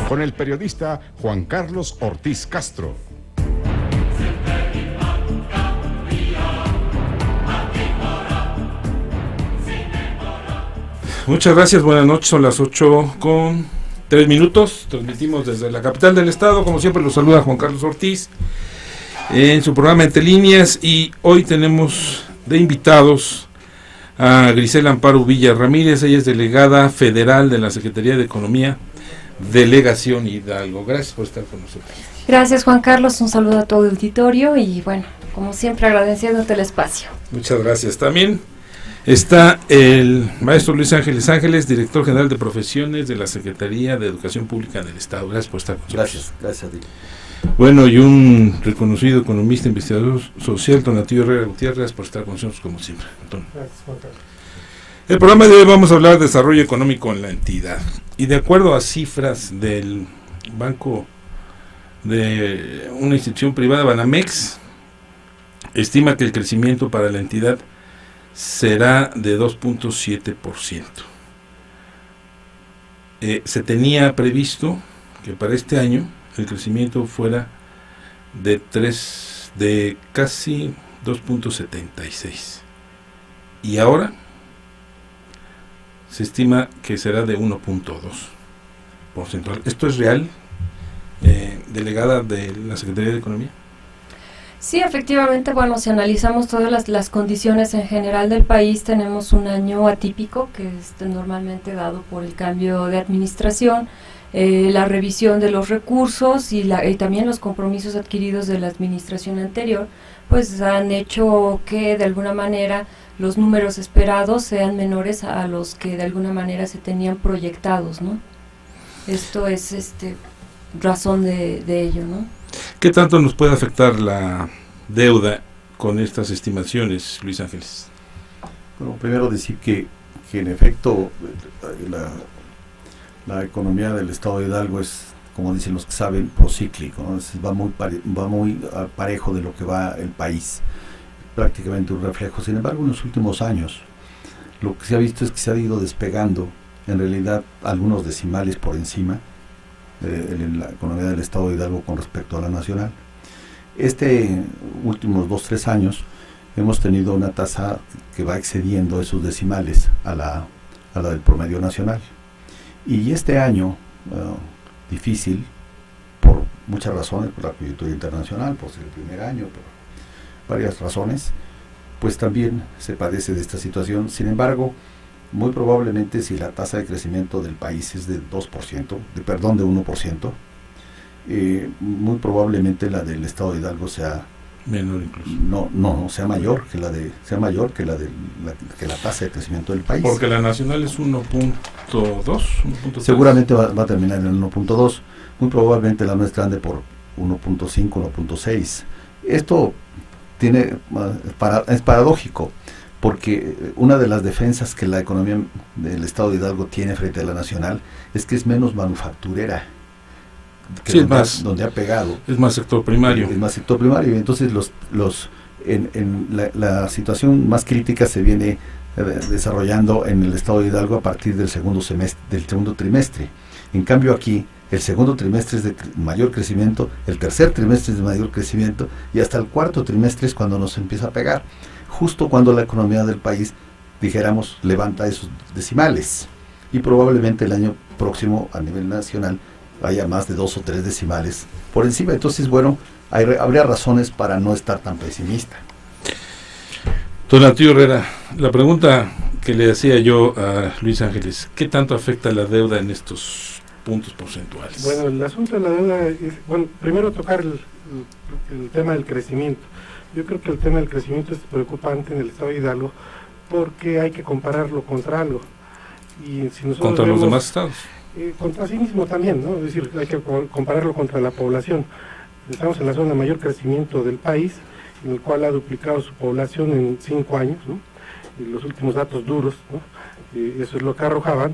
con el periodista Juan Carlos Ortiz Castro. Muchas gracias, buenas noches, son las 8:03. Transmitimos desde la capital del estado, como siempre los saluda Juan Carlos Ortiz en su programa Entre Líneas, y hoy tenemos de invitados a Grisela Amparo Villa Ramírez. Ella es delegada federal de la Secretaría de Economía, Delegación Hidalgo. Gracias por estar con nosotros. Gracias, Juan Carlos, un saludo a todo el auditorio y bueno, como siempre agradeciéndote el espacio. Muchas gracias. También está el maestro Luis Ángeles Ángeles, director general de profesiones de la Secretaría de Educación Pública del Estado. Gracias por estar con nosotros. Gracias a ti. Bueno, y un reconocido economista, investigador social, Tonatiuh Herrera Gutiérrez. Gracias por estar con nosotros como siempre. Gracias, Juan Carlos. El programa de hoy vamos a hablar de desarrollo económico en la entidad. Y de acuerdo a cifras del banco de una institución privada, Banamex, estima que el crecimiento para la entidad será de 2.7%. Se tenía previsto que para este año el crecimiento fuera de casi 2.76. Y ahora se estima que será de 1.2%. ¿Esto es real, delegada de la Secretaría de Economía? Sí, efectivamente, bueno, si analizamos todas las condiciones en general del país, tenemos un año atípico que es normalmente dado por el cambio de administración, la revisión de los recursos y también los compromisos adquiridos de la administración anterior, pues han hecho que de alguna manera los números esperados sean menores a los que de alguna manera se tenían proyectados, ¿no? Esto es razón de ello, ¿no? ¿Qué tanto nos puede afectar la deuda con estas estimaciones, Luis Ángeles? Bueno, primero decir que en efecto la economía del estado de Hidalgo es, como dicen los que saben, procíclico, ¿no? Va muy parejo de lo que va el país, prácticamente un reflejo. Sin embargo, en los últimos años lo que se ha visto es que se ha ido despegando en realidad algunos decimales por encima en la economía del estado de Hidalgo con respecto a la nacional. Últimos 2-3 años hemos tenido una tasa que va excediendo esos decimales a la del promedio nacional. Y este año, difícil, por muchas razones, por la coyuntura internacional, por ser el primer año, por varias razones, pues también se padece de esta situación. Sin embargo, muy probablemente si la tasa de crecimiento del país es de 1%, muy probablemente la del estado de Hidalgo sea menor incluso. No, sea mayor que la tasa de crecimiento del país. Porque la nacional es 1.2. Seguramente va a terminar en 1.2, muy probablemente la nuestra ande por 1.5, 1.6. Esto es paradójico, porque una de las defensas que la economía del estado de Hidalgo tiene frente a la nacional es que es menos manufacturera, que sí, donde ha pegado. Es más sector primario. Entonces la situación más crítica se viene desarrollando en el estado de Hidalgo a partir del segundo trimestre. En cambio aquí, el segundo trimestre es de mayor crecimiento, el tercer trimestre es de mayor crecimiento, y hasta el cuarto trimestre es cuando nos empieza a pegar, justo cuando la economía del país, dijéramos, levanta esos decimales, y probablemente el año próximo a nivel nacional haya más de 2 o 3 decimales por encima. Entonces, bueno, habría razones para no estar tan pesimista. Tonatiuh Herrera, la pregunta que le hacía yo a Luis Ángeles, ¿qué tanto afecta la deuda en estos puntos porcentuales? Bueno, el asunto de la deuda es, primero tocar el tema del crecimiento. Yo creo que el tema del crecimiento es preocupante en el estado de Hidalgo porque hay que compararlo contra algo. Y si nosotros contra los demás estados. Contra sí mismo también, ¿no? Es decir, hay que compararlo contra la población. Estamos en la zona de mayor crecimiento del país, en el cual ha duplicado su población en 5 años, ¿no? Y los últimos datos duros, ¿no? Eso es lo que arrojaban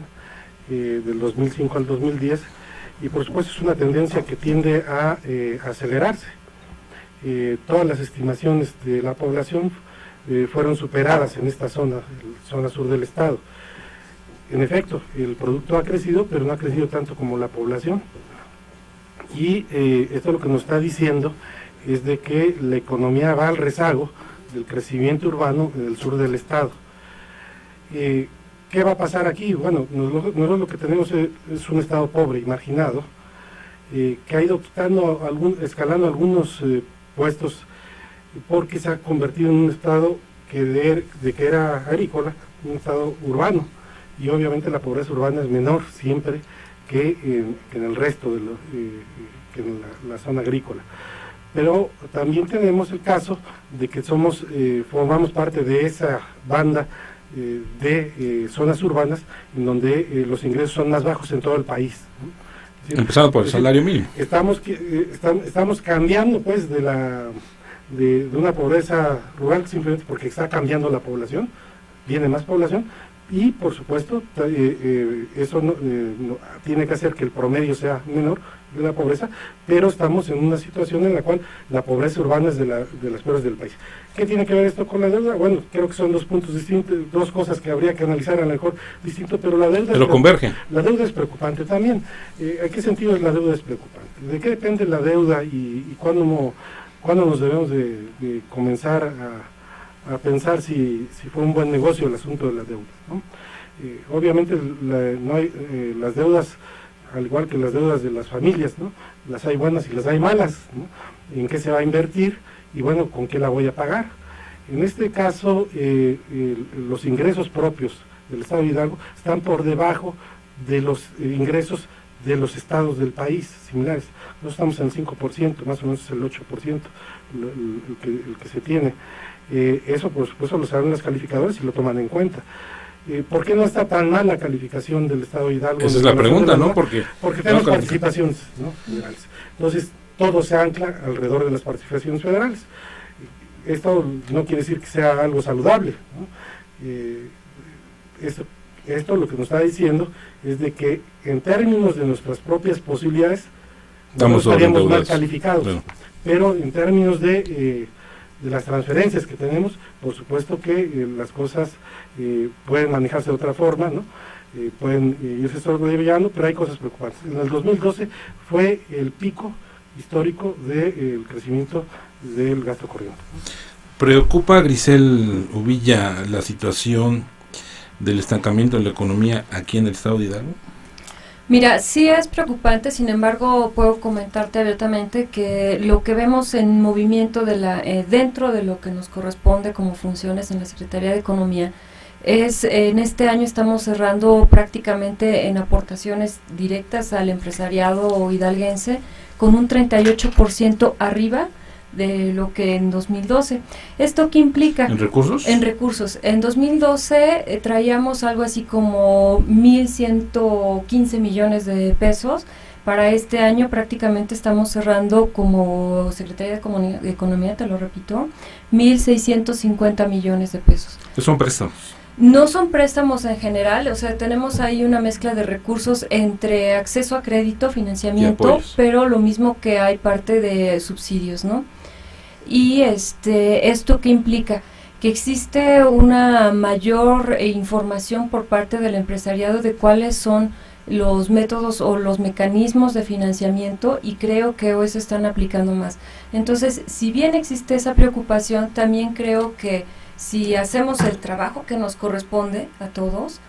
del 2005 al 2010, y por supuesto es una tendencia que tiende a acelerarse. Todas las estimaciones de la población fueron superadas en esta zona sur del estado. En efecto, el producto ha crecido, pero no ha crecido tanto como la población. y esto lo que nos está diciendo es de que la economía va al rezago del crecimiento urbano del sur del estado. ¿Qué va a pasar aquí? Bueno, nosotros lo que tenemos es un estado pobre y marginado, que ha ido escalando algunos puestos, porque se ha convertido en un estado que era agrícola, un estado urbano, y obviamente la pobreza urbana es menor siempre que en el resto que en la zona agrícola. Pero también tenemos el caso de que formamos parte de esa banda de zonas urbanas en donde los ingresos son más bajos en todo el país, ¿no? Es decir, empezando por el salario mínimo. Estamos cambiando pues de una pobreza rural simplemente porque está cambiando la población, viene más población, y por supuesto eso no tiene que hacer que el promedio sea menor de la pobreza, pero estamos en una situación en la cual la pobreza urbana es de las peores del país. ¿Qué tiene que ver esto con la deuda? Bueno, creo que son dos puntos distintos, dos cosas que habría que analizar a lo mejor distinto, pero la deuda... Pero convergen. La deuda es preocupante también. ¿En qué sentido la deuda es preocupante? ¿De qué depende la deuda y cuándo nos debemos de comenzar a pensar si fue un buen negocio el asunto de la deuda, ¿no? Obviamente las deudas, al igual que las deudas de las familias, ¿no? Las hay buenas y las hay malas, ¿no? ¿En qué se va a invertir? Y bueno, ¿con qué la voy a pagar? En este caso, los ingresos propios del Estado de Hidalgo están por debajo de los ingresos de los estados del país similares. Nosotros estamos en 5%, más o menos es el 8% el que se tiene. Eso por supuesto lo saben los calificadores y lo toman en cuenta. ¿Por qué no está tan mal la calificación del Estado de Hidalgo? Esa es la pregunta, ¿no? Porque tenemos participaciones, ¿no?, federales. Entonces, todo se ancla alrededor de las participaciones federales. Esto no quiere decir que sea algo saludable, ¿no? Esto lo que nos está diciendo es de que en términos de nuestras propias posibilidades no estaríamos mal calificados, bueno. Pero en términos de las transferencias que tenemos, por supuesto que las cosas pueden manejarse de otra forma, ¿no? Pueden irse sobrellevando, pero hay cosas preocupantes. En el 2012 fue el pico histórico del crecimiento del gasto corriente. ¿Preocupa, Grisel Uvilla, la situación del estancamiento de la economía aquí en el estado de Hidalgo? Mira, sí es preocupante, sin embargo puedo comentarte abiertamente que lo que vemos en movimiento dentro de lo que nos corresponde como funciones en la Secretaría de Economía es, en este año estamos cerrando prácticamente en aportaciones directas al empresariado hidalguense con un 38% arriba de lo que en 2012. ¿Esto qué implica? ¿En recursos? En recursos. En 2012 traíamos algo así como 1.115 millones de pesos. Para este año prácticamente estamos cerrando como Secretaría de Economía, te lo repito, 1.650 millones de pesos. ¿Qué son préstamos? No son préstamos en general, o sea, tenemos ahí una mezcla de recursos entre acceso a crédito, financiamiento, pero lo mismo que hay parte de subsidios, ¿no? Y ¿esto qué implica? Que existe una mayor información por parte del empresariado de cuáles son los métodos o los mecanismos de financiamiento, y creo que hoy se están aplicando más. Entonces, si bien existe esa preocupación, también creo que si hacemos el trabajo que nos corresponde a todos,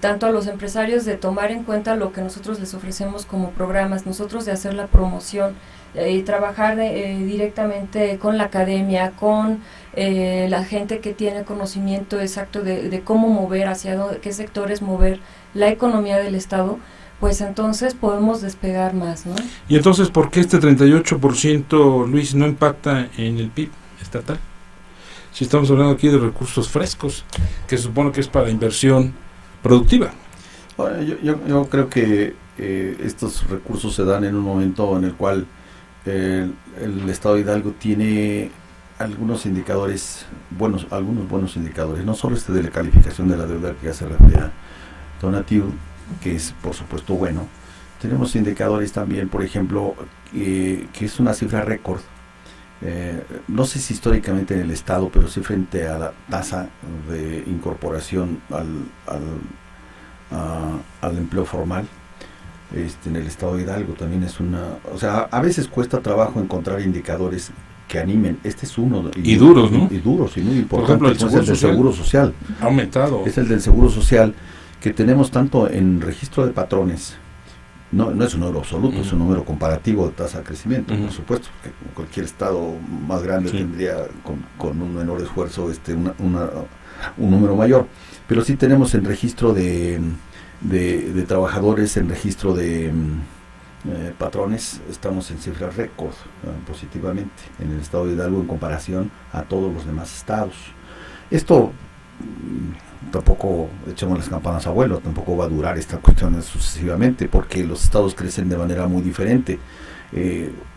tanto a los empresarios de tomar en cuenta lo que nosotros les ofrecemos como programas, nosotros de hacer la promoción, trabajar directamente con la academia, con la gente que tiene conocimiento exacto de cómo mover, qué sectores mover la economía del Estado, pues entonces podemos despegar más, ¿no? Y entonces, ¿por qué este 38%, Luis, no impacta en el PIB estatal? Si estamos hablando aquí de recursos frescos, que se supone que es para inversión productiva. Bueno, yo creo que estos recursos se dan en un momento en el cual el Estado de Hidalgo tiene algunos indicadores buenos, algunos buenos indicadores, no solo de la calificación de la deuda que hace referencia Donatiu, que es por supuesto bueno. Tenemos indicadores también, por ejemplo, que es una cifra récord. No sé si históricamente en el Estado, pero sí frente a la tasa de incorporación al empleo formal. en el estado de Hidalgo también es o sea, a veces cuesta trabajo encontrar indicadores que animen. Este es uno. Y duros, ¿no? Y duros, y muy importante. Por ejemplo, el es el del Seguro Social. Ha aumentado. Es el del Seguro Social, que tenemos tanto en registro de patrones. No es un número absoluto, es un número comparativo de tasa de crecimiento, por supuesto, que cualquier estado más grande tendría con un menor esfuerzo un número mayor. Pero sí tenemos en registro de trabajadores, en registro de patrones, estamos en cifras récord positivamente en el estado de Hidalgo en comparación a todos los demás estados. Esto tampoco echemos las campanas a vuelo, tampoco va a durar esta cuestión sucesivamente, porque los estados crecen de manera muy diferente.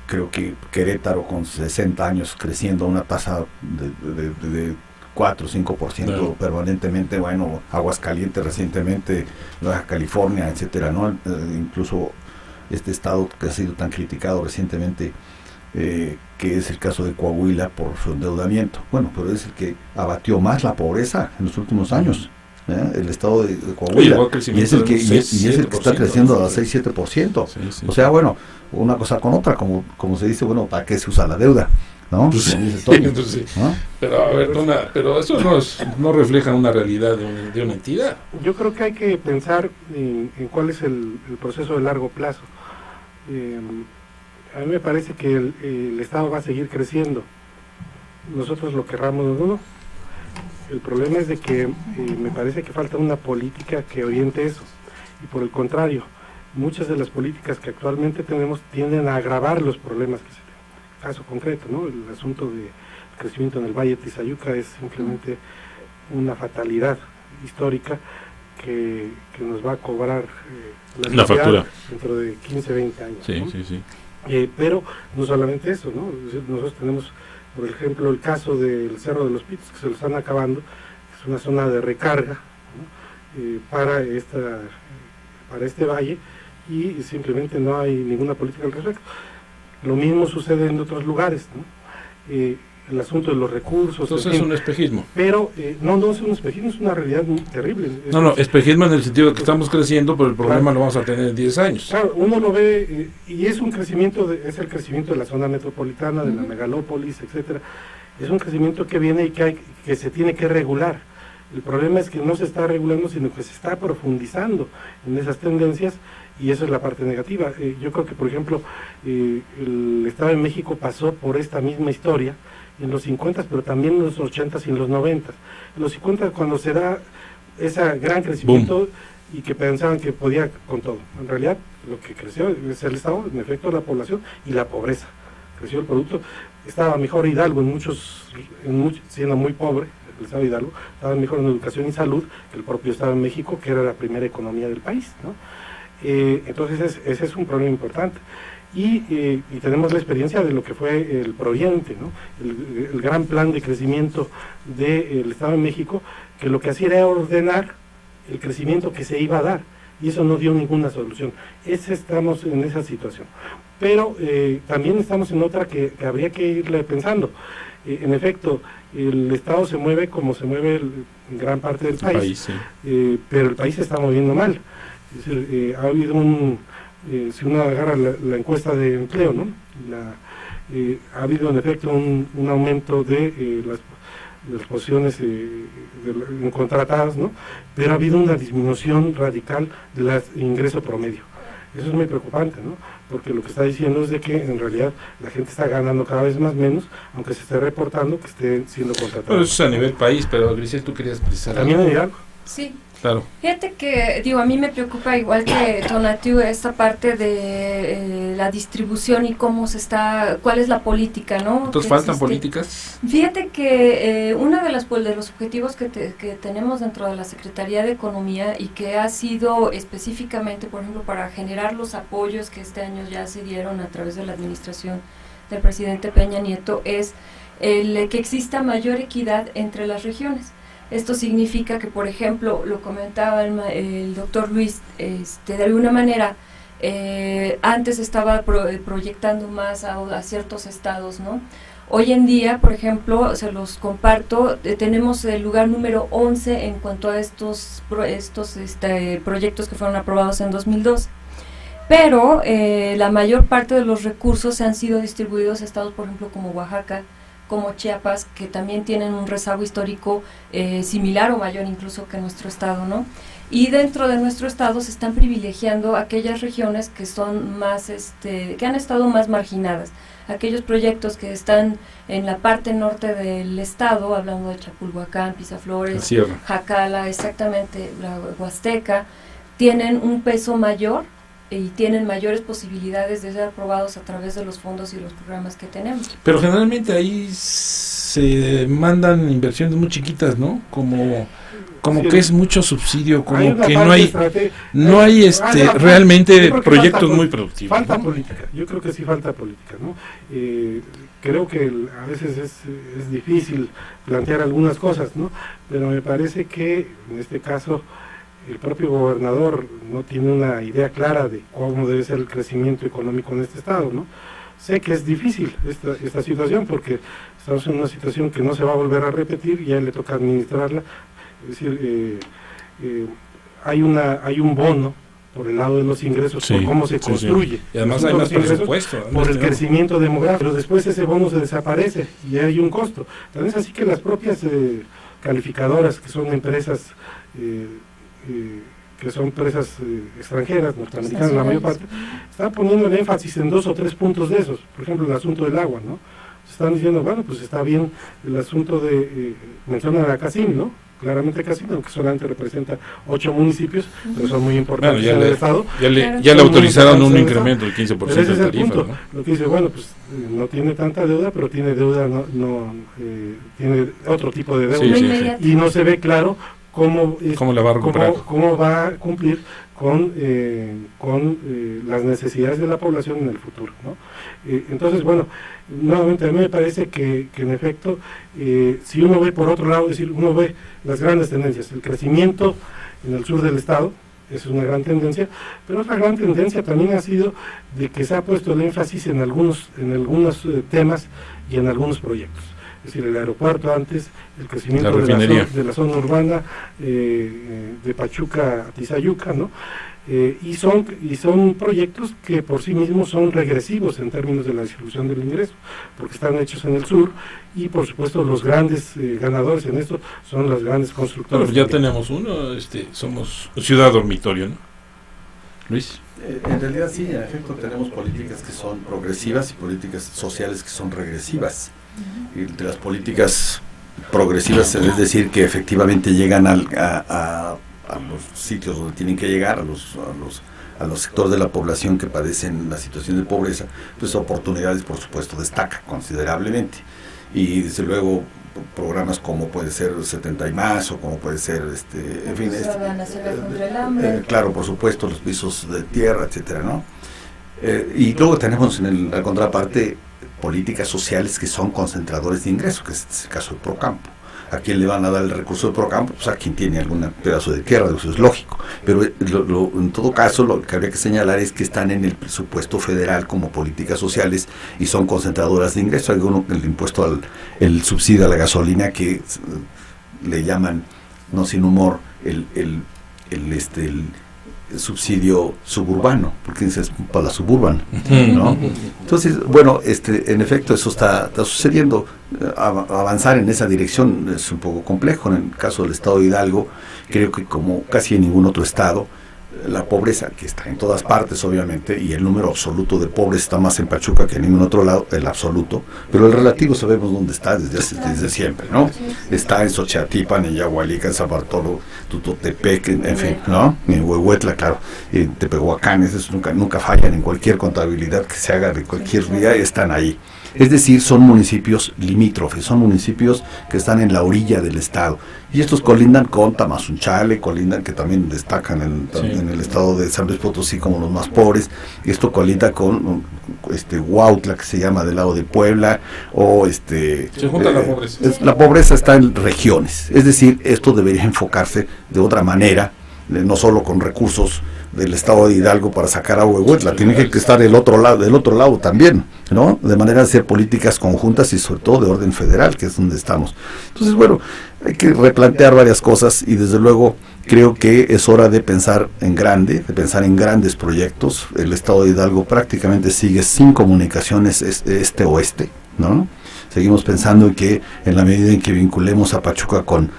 Creo que Querétaro con 60 años creciendo a una tasa de 4 o 5% permanentemente, bueno, Aguascalientes recientemente, Baja California, etcétera, ¿no? Incluso este estado que ha sido tan criticado recientemente, que es el caso de Coahuila por su endeudamiento. Bueno, pero es el que abatió más la pobreza en los últimos años, el estado de Coahuila. Y es el que está creciendo a 6-7%. O sea, bueno, una cosa con otra, como se dice, bueno, ¿para qué se usa la deuda? ¿No? Pues, ¿no? Pero a ver, pero eso no refleja una realidad de una entidad. Yo creo que hay que pensar en cuál es el proceso de largo plazo. A mí me parece que el Estado va a seguir creciendo, nosotros lo querramos o no. El problema es de que me parece que falta una política que oriente eso, y por el contrario, muchas de las políticas que actualmente tenemos tienden a agravar los problemas que se tienen. Caso concreto, ¿no? El asunto del crecimiento en el Valle de Tizayuca es simplemente una fatalidad histórica que nos va a cobrar la factura dentro de 15, 20 años. Sí, ¿no? sí. Pero no solamente eso, ¿no? Nosotros tenemos, por ejemplo, el caso del Cerro de los Pitos, que se lo están acabando, es una zona de recarga, ¿no? para este valle, y simplemente no hay ninguna política al respecto. Lo mismo sucede en otros lugares, ¿no? El asunto de los recursos. Entonces es un espejismo. Pero no es un espejismo, es una realidad muy terrible. Espejismo en el sentido de que estamos creciendo, pero el problema lo vamos a tener en 10 años. Claro, uno lo ve, y es un crecimiento, es el crecimiento de la zona metropolitana, de la megalópolis, etcétera. Es un crecimiento que viene y que se tiene que regular. El problema es que no se está regulando, sino que se está profundizando en esas tendencias, y eso es la parte negativa. Yo creo que, por ejemplo, el Estado de México pasó por esta misma historia en los 50, pero también en los 80 y en los 90. En los 50, cuando se da ese gran crecimiento, ¡boom!, y que pensaban que podía con todo. En realidad, lo que creció es el Estado, en efecto, la población y la pobreza. Creció el producto. Estaba mejor Hidalgo siendo muy pobre, el Estado de Hidalgo, estaba mejor en educación y salud que el propio Estado de México, que era la primera economía del país, ¿no? Entonces ese es un problema importante. Y tenemos la experiencia de lo que fue el Prooriente, ¿no? El gran plan de crecimiento del Estado de México, que lo que hacía era ordenar el crecimiento que se iba a dar, y eso no dio ninguna solución. Estamos en esa situación. Pero también estamos en otra que habría que irle pensando. En efecto, el Estado se mueve como se mueve en gran parte del país, pero el país se está moviendo mal. Es decir, ha habido si uno agarra la encuesta de empleo, ¿no? Ha habido en efecto un aumento de las posiciones contratadas, ¿no? Pero ha habido una disminución radical del ingreso promedio. Eso es muy preocupante, ¿no? Porque lo que está diciendo es de que en realidad la gente está ganando cada vez más menos, aunque se esté reportando que esté siendo contratado. Pero eso es a nivel país, pero Grisel, tú querías precisar también en Hidalgo. Sí. Claro. Fíjate que, a mí me preocupa igual que Tonatiuh esta parte de la distribución y cuál es la política, ¿no? ¿Entonces faltan políticas? Fíjate que uno de los objetivos que tenemos dentro de la Secretaría de Economía, y que ha sido específicamente, por ejemplo, para generar los apoyos que este año ya se dieron a través de la administración del presidente Peña Nieto, es el que exista mayor equidad entre las regiones. Esto significa que, por ejemplo, lo comentaba el doctor Luis, de alguna manera, antes estaba proyectando más a ciertos estados, ¿no? Hoy en día, por ejemplo, se los comparto, tenemos el lugar número 11 en cuanto a estos proyectos que fueron aprobados en 2012. pero la mayor parte de los recursos se han sido distribuidos a estados, por ejemplo, como Oaxaca, como Chiapas, que también tienen un rezago histórico similar o mayor incluso que nuestro estado, ¿no? Y dentro de nuestro estado se están privilegiando aquellas regiones que son más, que han estado más marginadas. Aquellos proyectos que están en la parte norte del estado, hablando de Chapulhuacán, Pisaflores, Jacala, exactamente, la Huasteca, tienen un peso mayor y tienen mayores posibilidades de ser aprobados a través de los fondos y los programas que tenemos. Pero generalmente ahí se mandan inversiones muy chiquitas, ¿no? Como sí, que es mucho subsidio, como que no hay realmente proyectos muy productivos. Falta política, yo creo que sí falta política, ¿no? Creo que a veces es difícil plantear algunas cosas, ¿no? Pero me parece que en este caso el propio gobernador no tiene una idea clara de cómo debe ser el crecimiento económico en este estado, ¿no? Sé que es difícil esta situación porque estamos en una situación que no se va a volver a repetir y a él le toca administrarla. Es decir, hay un bono por el lado de los ingresos, por cómo se construye. Y además hay más presupuesto. Por el crecimiento demográfico, pero después ese bono se desaparece y hay un costo. También es así que las propias calificadoras, que son empresas extranjeras, norteamericanas la mayor parte, están poniendo el énfasis en 2 o 3 puntos de esos. Por ejemplo, el asunto del agua, ¿no? Están diciendo, bueno, pues está bien el asunto de, mencionan a Casim, ¿no? Claramente Casim, aunque solamente representa 8 municipios, pero son muy importantes en el estado. Ya le autorizaron un incremento del 15% pero ese es de el tarifa, punto, ¿no? Lo que dice, bueno, pues no tiene tanta deuda, pero tiene deuda, tiene otro tipo de deuda. Sí. Y no se ve claro cómo la va a recuperar, cómo va a cumplir con las necesidades de la población en el futuro, ¿no? Entonces, bueno, nuevamente a mí me parece que en efecto, si uno ve por otro lado, es decir, uno ve las grandes tendencias, el crecimiento en el sur del estado, esa es una gran tendencia, pero otra gran tendencia también ha sido de que se ha puesto el énfasis en algunos temas y en algunos proyectos. Es decir, el aeropuerto antes, el crecimiento de la zona urbana de Pachuca a Tizayuca, ¿no? Y son proyectos que por sí mismos son regresivos en términos de la distribución del ingreso, porque están hechos en el sur y por supuesto los grandes ganadores en esto son las grandes constructoras. Pero ya tenemos uno, somos ciudad dormitorio, ¿no? Luis. En realidad sí, en efecto tenemos políticas que son progresivas y políticas sociales que son regresivas. Y entre las políticas progresivas es decir que efectivamente llegan a los sitios donde tienen que llegar, a los sectores de la población que padecen la situación de pobreza, pues oportunidades por supuesto destacan considerablemente. Y desde luego programas como puede ser 70 y más o como puede ser en fin, claro, por supuesto los pisos de tierra, etcétera, ¿no? Y luego tenemos en la contraparte políticas sociales que son concentradores de ingresos, que es el caso del Procampo. ¿A quién le van a dar el recurso del Procampo? Pues a quien tiene algún pedazo de tierra, eso es lógico. Pero en todo caso, lo que habría que señalar es que están en el presupuesto federal como políticas sociales y son concentradoras de ingresos. Hay uno, el impuesto el subsidio a la gasolina, que le llaman, no sin humor, el subsidio suburbano, porque es para la suburban, ¿no? Entonces, bueno, en efecto eso está sucediendo. Avanzar en esa dirección es un poco complejo. En el caso del estado de Hidalgo, creo que como casi en ningún otro estado, la pobreza, que está en todas partes obviamente, y el número absoluto de pobres está más en Pachuca que en ningún otro lado, el absoluto, pero el relativo sabemos dónde está desde siempre, ¿no? Está en Xochatipan, en Yahualica, en San Bartolo, Tutotepec, en fin, ¿no? En Huehuetla, claro, en Tepehuacán, esos nunca fallan en cualquier contabilidad que se haga de cualquier día, están ahí. Es decir, son municipios limítrofes, son municipios que están en la orilla del estado. Y estos colindan con Tamazunchale, que también destacan en el estado de San Luis Potosí como los más pobres. Esto colinda con Huautla, que se llama del lado de Puebla, o se junta la pobreza. La pobreza está en regiones. Es decir, esto debería enfocarse de otra manera no solo con recursos del estado de Hidalgo para sacar agua de Huetla, tiene que estar del otro lado también, ¿no? De manera de hacer políticas conjuntas y sobre todo de orden federal, que es donde estamos. Entonces, bueno, hay que replantear varias cosas y desde luego creo que es hora de pensar en grande, de pensar en grandes proyectos. El estado de Hidalgo prácticamente sigue sin comunicaciones este-oeste, ¿no? Seguimos pensando en que en la medida en que vinculemos a Pachuca con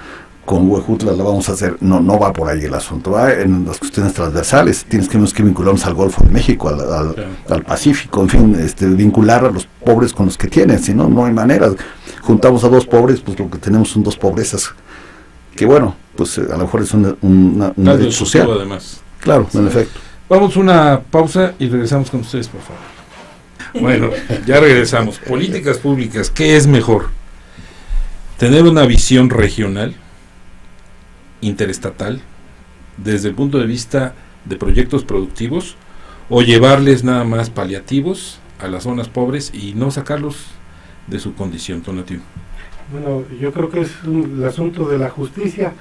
Huejutla la vamos a hacer, no va por ahí el asunto, va en las cuestiones transversales, tienes que vincularnos al Golfo de México, al Pacífico, en fin, vincular a los pobres con los que tienen, si no hay manera. Juntamos a dos pobres, pues lo que tenemos son dos pobrezas, que bueno, pues a lo mejor es un derecho social. Además. Claro, en efecto. Vamos a una pausa y regresamos con ustedes, por favor. Bueno, ya regresamos. Políticas públicas, ¿qué es mejor? ¿Tener una visión regional, interestatal, desde el punto de vista de proyectos productivos, o llevarles nada más paliativos a las zonas pobres y no sacarlos de su condición, Tonatiuh? Bueno, yo creo que el asunto de la justicia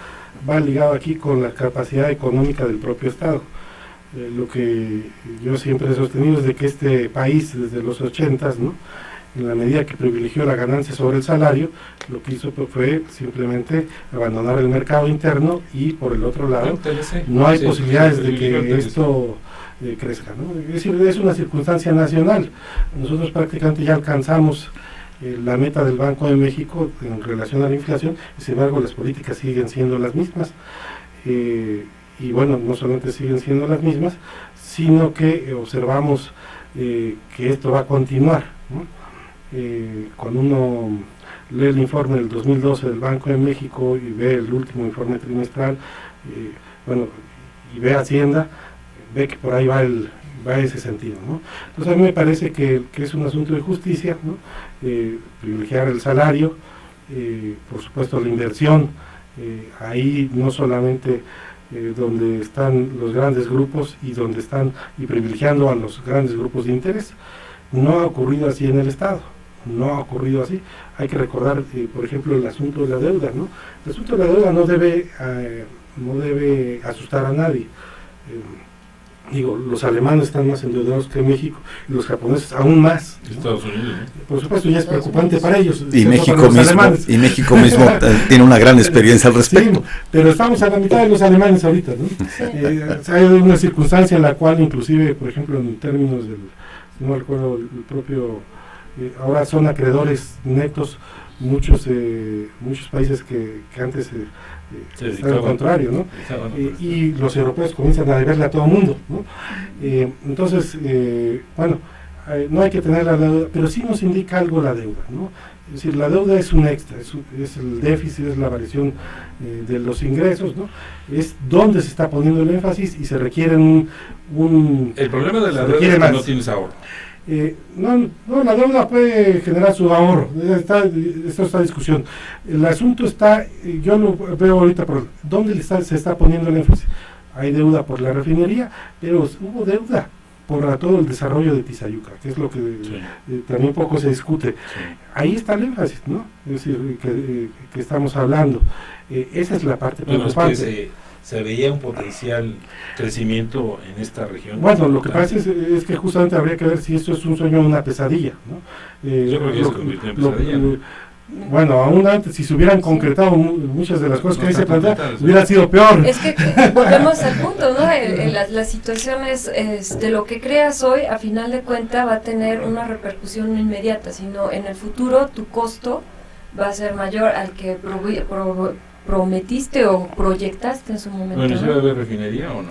va ligado aquí con la capacidad económica del propio Estado. Lo que yo siempre he sostenido es de que este país, desde los 80s, ¿no?, en la medida que privilegió la ganancia sobre el salario, lo que hizo fue simplemente abandonar el mercado interno y por el otro lado no hay posibilidades de que esto crezca, ¿no? Es decir, es una circunstancia nacional. Nosotros prácticamente ya alcanzamos la meta del Banco de México en relación a la inflación, sin embargo las políticas siguen siendo las mismas. Y bueno, no solamente siguen siendo las mismas, sino que observamos que esto va a continuar, ¿no? Cuando uno lee el informe del 2012 del Banco de México y ve el último informe trimestral, bueno, y ve Hacienda, ve que por ahí va ese sentido, ¿no? Entonces a mí me parece que es un asunto de justicia, ¿no? Privilegiar el salario, por supuesto la inversión, ahí no solamente donde están los grandes grupos y privilegiando a los grandes grupos de interés. No ha ocurrido así en el Estado, no ha ocurrido así. Hay que recordar, por ejemplo, el asunto de la deuda, ¿no? El asunto de la deuda no debe asustar a nadie. Digo, los alemanes están más endeudados que México, y los japoneses aún más, ¿no? Estados Unidos, ¿no? Por supuesto, ya es preocupante para ellos. Y México mismo tiene una gran experiencia al respecto. Sí, pero estamos a la mitad de los alemanes ahorita, ¿no? Sí. Hay una circunstancia en la cual, inclusive, por ejemplo, en términos del, no recuerdo el propio, ahora son acreedores netos muchos países que antes estaban al contrario, ¿no? Y los europeos comienzan a deberle a todo el mundo, ¿no? Entonces, bueno, no hay que tener la deuda, pero sí nos indica algo la deuda, ¿no? Es decir, la deuda es un extra, es el déficit, es la variación de los ingresos, ¿no? Es donde se está poniendo el énfasis y se requiere el problema de la deuda es que no tienes ahorro. No, la deuda puede generar su ahorro, esta discusión. El asunto está, yo lo veo ahorita, por ¿dónde se está poniendo el énfasis? Hay deuda por la refinería, pero hubo deuda por todo el desarrollo de Tizayuca, que es lo que también poco se discute. Sí. Ahí está el énfasis, ¿no? Es decir, que estamos hablando. Esa es la parte preocupante. Es que se veía un potencial crecimiento en esta región. Bueno, lo que pasa es que justamente habría que ver si esto es un sueño o una pesadilla, ¿no? Yo creo que se convirtió en pesadilla. Bueno, aún antes, si se hubieran concretado muchas de las cosas que ahí se plantean, hubiera sido peor. Es que volvemos al punto, ¿no? La situación es, de lo que creas hoy, a final de cuentas, va a tener una repercusión no inmediata, sino en el futuro tu costo va a ser mayor al que prometiste o proyectaste en su momento. ¿Bueno, se va a haber refinería o no?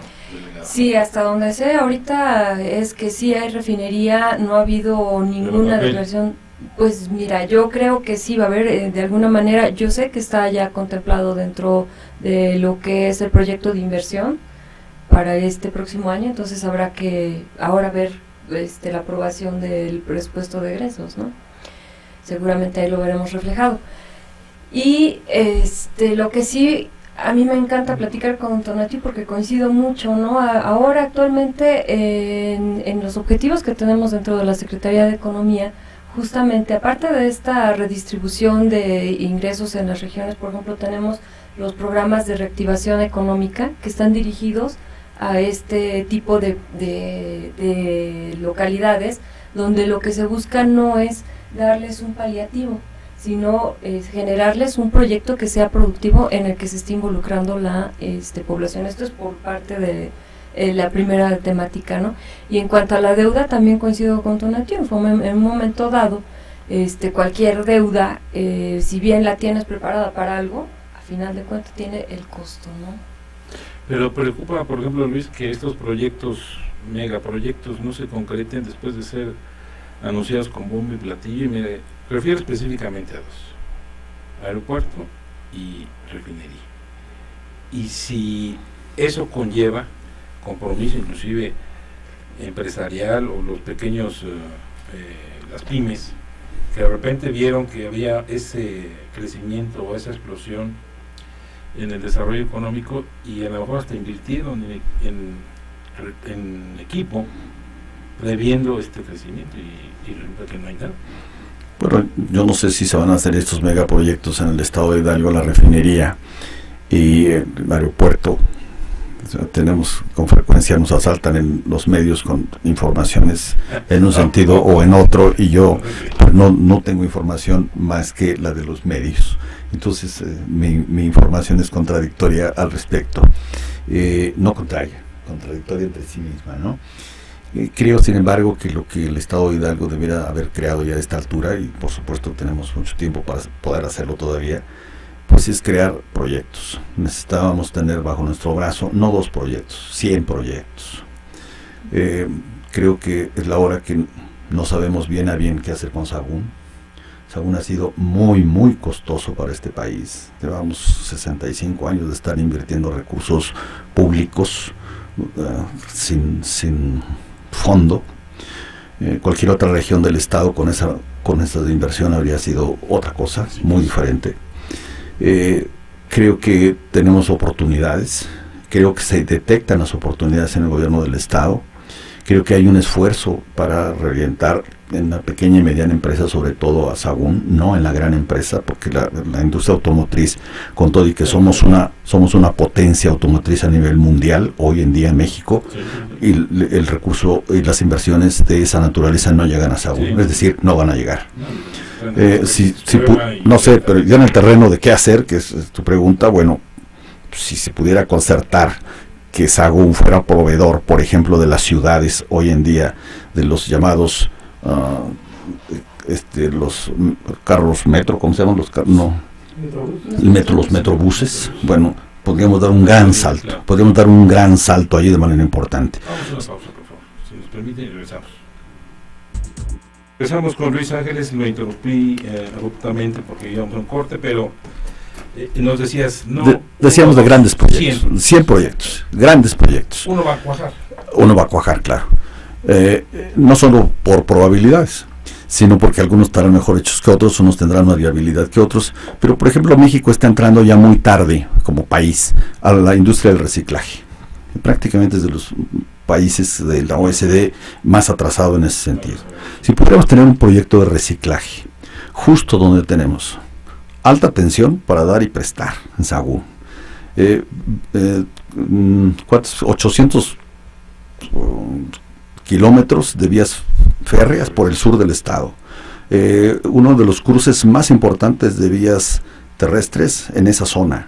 Sí, hasta donde sé ahorita es que sí hay refinería, no ha habido ninguna declaración. Pues mira, yo creo que sí va a haber, de alguna manera, yo sé que está ya contemplado dentro de lo que es el proyecto de inversión para este próximo año, entonces habrá que ahora ver la aprobación del presupuesto de egresos, ¿no? Seguramente ahí lo veremos reflejado. Y lo que sí, a mí me encanta platicar con Tonatiuh porque coincido mucho, ¿no? Ahora actualmente en los objetivos que tenemos dentro de la Secretaría de Economía, justamente aparte de esta redistribución de ingresos en las regiones, por ejemplo, tenemos los programas de reactivación económica que están dirigidos a este tipo de localidades, donde lo que se busca no es darles un paliativo, sino generarles un proyecto que sea productivo en el que se esté involucrando la población. Esto es por parte de la primera temática, ¿no? Y en cuanto a la deuda, también coincido con Tonatiuh. En un momento dado, cualquier deuda, si bien la tienes preparada para algo, a final de cuentas tiene el costo, ¿no? Pero preocupa, por ejemplo, Luis, que estos proyectos, megaproyectos, no se concreten después de ser anunciados con bombo y platillo, y me refiero específicamente a dos: aeropuerto y refinería. Y si eso conlleva compromiso inclusive empresarial, o los pequeños, las pymes, que de repente vieron que había ese crecimiento o esa explosión en el desarrollo económico, y a lo mejor hasta invirtieron en equipo previendo este crecimiento, y resulta que no hay nada. Bueno, yo no sé si se van a hacer estos megaproyectos en el estado de Hidalgo, la refinería y el aeropuerto. O sea, tenemos, con frecuencia nos asaltan en los medios con informaciones en un sentido o en otro, y yo pues, no tengo información más que la de los medios. Entonces mi información es contradictoria al respecto, no contraria, contradictoria entre sí misma, ¿no? Creo, sin embargo, que lo que el estado de Hidalgo debiera haber creado ya a esta altura, y por supuesto tenemos mucho tiempo para poder hacerlo todavía, pues es crear proyectos. Necesitábamos tener bajo nuestro brazo no 2 proyectos, 100 proyectos. Creo que es la hora que no sabemos bien a bien qué hacer con Sahagún. Sahagún ha sido muy, muy costoso para este país. Llevamos 65 años de estar invirtiendo recursos públicos sin fondo. Cualquier otra región del estado con esa inversión habría sido otra cosa, muy diferente. Creo que tenemos oportunidades, creo que se detectan las oportunidades en el gobierno del estado, creo que hay un esfuerzo para reorientar en la pequeña y mediana empresa, sobre todo a Sahagún, no en la gran empresa, porque la industria automotriz, con todo y que somos una potencia automotriz a nivel mundial hoy en día en México, y el recurso y las inversiones de esa naturaleza no llegan a Sahagún, es decir, no van a llegar. No sé, pero ya en el terreno de qué hacer, que es tu pregunta, bueno, si se pudiera concertar que Sahagún fuera proveedor, por ejemplo, de las ciudades hoy en día, de los llamados los carros metro, ¿cómo se llaman? Los metrobuses. Bueno, podríamos dar un gran salto, allí de manera importante. Vamos a una pausa, por favor, si nos permiten, y regresamos. Empezamos con Luis Ángeles, lo interrumpí abruptamente porque íbamos a un corte, pero nos decías... Decíamos de grandes proyectos, 100 proyectos, grandes proyectos. Uno va a cuajar. Uno va a cuajar, claro. No solo por probabilidades, sino porque algunos estarán mejor hechos que otros, unos tendrán más viabilidad que otros, pero por ejemplo México está entrando ya muy tarde como país a la industria del reciclaje. Prácticamente es de los países de la OECD más atrasado en ese sentido. Si pudiéramos tener un proyecto de reciclaje justo donde tenemos alta tensión para dar y prestar en Sahagún, 800 kilómetros de vías férreas por el sur del estado, uno de los cruces más importantes de vías terrestres en esa zona,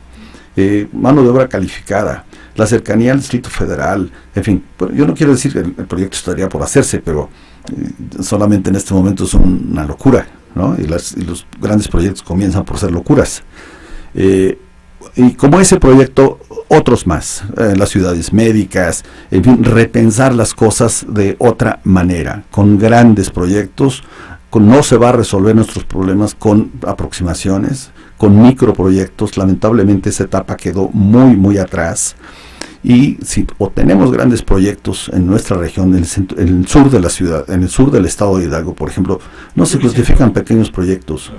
mano de obra calificada, la cercanía al Distrito Federal, en fin, yo no quiero decir que el proyecto estaría por hacerse, pero solamente en este momento es una locura, ¿no? Y los grandes proyectos comienzan por ser locuras. Y como ese proyecto, otros más, las ciudades médicas, en fin, repensar las cosas de otra manera, con grandes proyectos. No se va a resolver nuestros problemas con aproximaciones, con microproyectos. Lamentablemente esa etapa quedó muy, muy atrás. Y si tenemos grandes proyectos en nuestra región, en el sur de la ciudad, en el sur del estado de Hidalgo, por ejemplo, no se justifican pequeños proyectos.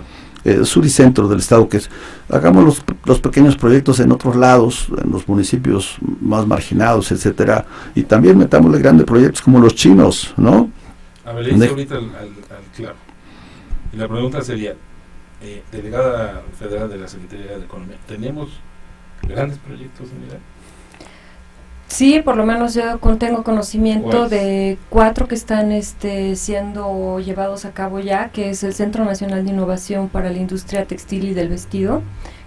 Sur y centro del estado, que hagamos los pequeños proyectos en otros lados, en los municipios más marginados, etcétera, y también metámosle grandes proyectos como los chinos, ¿no? A ver, le hice ahorita al claro. Y la pregunta sería, delegada federal de la Secretaría de Economía, ¿tenemos grandes proyectos en Hidalgo? Sí, por lo menos yo tengo conocimiento de 4 que están siendo llevados a cabo ya, que es el Centro Nacional de Innovación para la Industria Textil y del Vestido,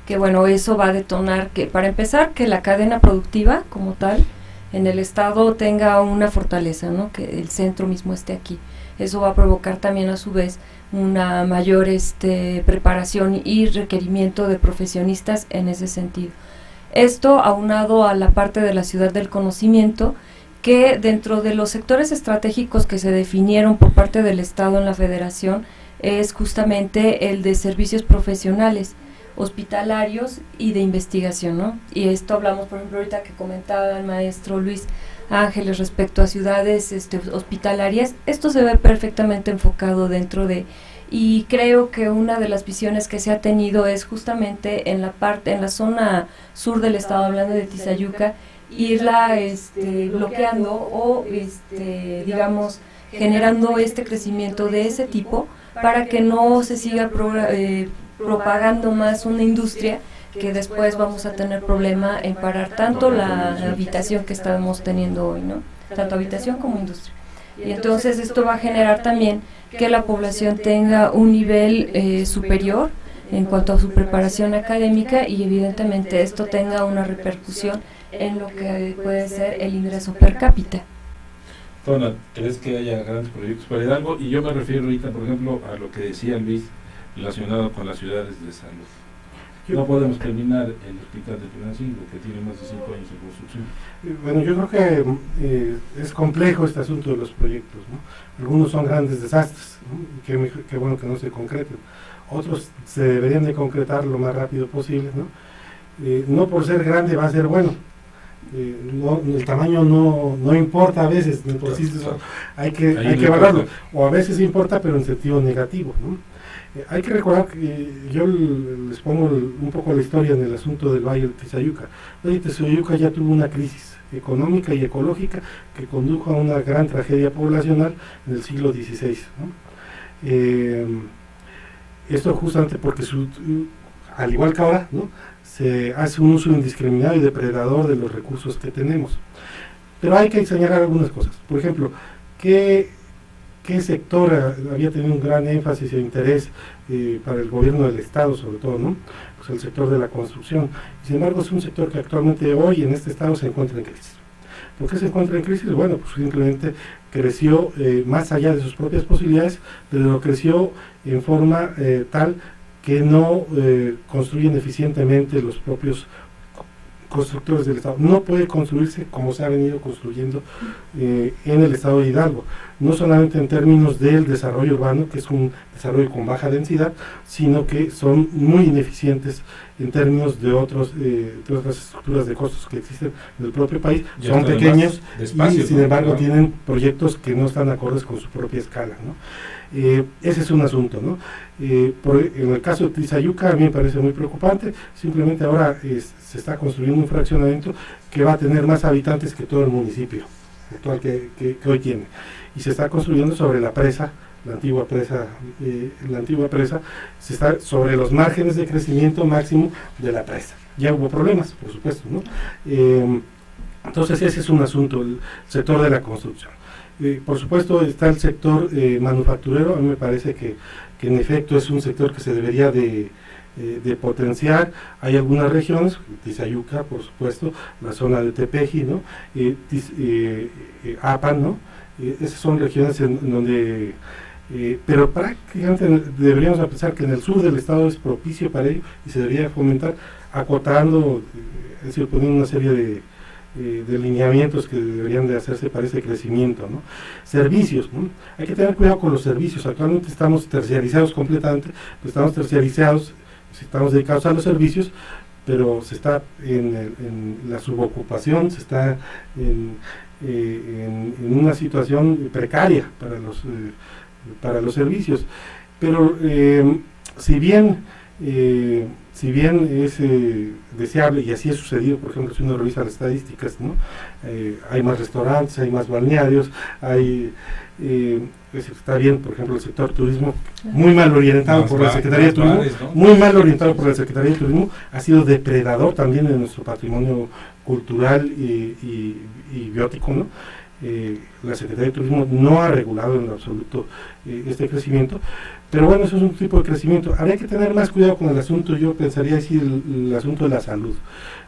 que bueno, eso va a detonar que, para empezar, que la cadena productiva como tal en el estado tenga una fortaleza, ¿no? Que el centro mismo esté aquí. Eso va a provocar también a su vez una mayor preparación y requerimiento de profesionistas en ese sentido. Esto aunado a la parte de la ciudad del conocimiento, que dentro de los sectores estratégicos que se definieron por parte del Estado en la Federación es justamente el de servicios profesionales, hospitalarios y de investigación, ¿no? Y esto hablamos, por ejemplo, ahorita que comentaba el maestro Luis Ángeles respecto a ciudades hospitalarias. Esto se ve perfectamente enfocado dentro de, y creo que una de las visiones que se ha tenido es justamente en la zona sur del estado, hablando de Tizayuca, irla bloqueando o digamos generando crecimiento de ese tipo para que no se siga propagando más una industria que después vamos a tener problema en parar tanto la habitación que estamos teniendo hoy, ¿no? Tanto habitación como industria. Y entonces esto va a generar también que la población tenga un nivel superior en cuanto a su preparación académica, y evidentemente esto tenga una repercusión en lo que puede ser el ingreso per cápita. Tona, ¿crees que haya grandes proyectos para Hidalgo? Y yo me refiero ahorita, por ejemplo, a lo que decía Luis relacionado con las ciudades de salud. No podemos terminar el hospital de Tulancingo, que tiene más de 5 años de construcción. Bueno, yo creo que es complejo este asunto de los proyectos, ¿no? Algunos son grandes desastres, ¿no? Qué bueno que no se concreten. Otros se deberían de concretar lo más rápido posible, ¿no? No por ser grande va a ser bueno. El tamaño no importa a veces, por sí, hay que evaluarlo. O a veces importa, pero en sentido negativo, ¿no? Hay que recordar que yo les pongo un poco la historia en el asunto del Valle de Tizayuca. El Valle de Tizayuca ya tuvo una crisis económica y ecológica que condujo a una gran tragedia poblacional en el siglo XVI, ¿no? Esto justamente porque al igual que ahora, ¿no?, se hace un uso indiscriminado y depredador de los recursos que tenemos. Pero hay que señalar algunas cosas. Por ejemplo, ¿qué sector había tenido un gran énfasis e interés para el gobierno del Estado, sobre todo, ¿no? Pues el sector de la construcción. Sin embargo, es un sector que actualmente hoy en este Estado se encuentra en crisis. ¿Por qué se encuentra en crisis? Bueno, pues simplemente creció más allá de sus propias posibilidades, pero creció en forma tal que no construyen eficientemente los propios constructores del Estado. No puede construirse como se ha venido construyendo en el Estado de Hidalgo, no solamente en términos del desarrollo urbano, que es un desarrollo con baja densidad, sino que son muy ineficientes en términos de otras estructuras de costos que existen en el propio país. Son pequeños y sin embargo tienen proyectos que no están acordes con su propia escala, ¿no? Ese es un asunto, ¿no? En el caso de Tizayuca a mí me parece muy preocupante. Simplemente ahora se está construyendo un fraccionamiento que va a tener más habitantes que todo el municipio actual que hoy tiene, y se está construyendo sobre la presa, la antigua presa, se está sobre los márgenes de crecimiento máximo de la presa. Ya hubo problemas, por supuesto, ¿no? Entonces ese es un asunto, el sector de la construcción. Por supuesto está el sector manufacturero. A mí me parece que en efecto es un sector que se debería de potenciar. Hay algunas regiones, Tizayuca, por supuesto, la zona de Tepeji, ¿no? Apan, ¿no? Esas son regiones en donde, pero prácticamente deberíamos pensar que en el sur del estado es propicio para ello y se debería fomentar acotando, es decir, poniendo una serie de lineamientos que deberían de hacerse para ese crecimiento, ¿no? Servicios, ¿no? Hay que tener cuidado con los servicios. Actualmente estamos terciarizados completamente, pues estamos dedicados a los servicios, pero se está en la subocupación, se está en una situación precaria para los servicios. Pero si bien si bien es deseable, y así ha sucedido, por ejemplo, si uno revisa las estadísticas, ¿no? Hay más restaurantes, hay más balnearios, hay... está bien, por ejemplo, el sector turismo, muy mal orientado por la Secretaría de Turismo, muy mal orientado por la Secretaría de Turismo, ha sido depredador también de nuestro patrimonio cultural y biótico, ¿no? La Secretaría de Turismo no ha regulado en lo absoluto este crecimiento, pero bueno, eso es un tipo de crecimiento. Habría que tener más cuidado con el asunto, yo pensaría decir el asunto de la salud.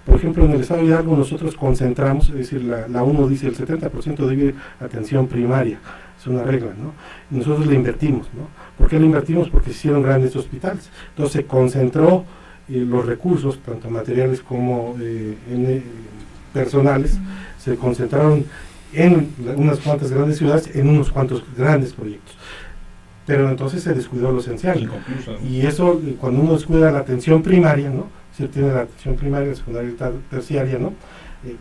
Por ejemplo, en el estado de Hidalgo nosotros concentramos, es decir, la UNO dice el 70% debe atención primaria, es una regla, ¿no? Y nosotros le invertimos, ¿no? ¿Por qué le invertimos? Porque se hicieron grandes hospitales. Entonces se concentró los recursos, tanto materiales como personales, se concentraron en unas cuantas grandes ciudades, en unos cuantos grandes proyectos. Pero entonces se descuidó lo esencial. Inconcluso, ¿no? Y eso, cuando uno descuida la atención primaria, ¿no? Si tiene la atención primaria, la secundaria y la terciaria, ¿no?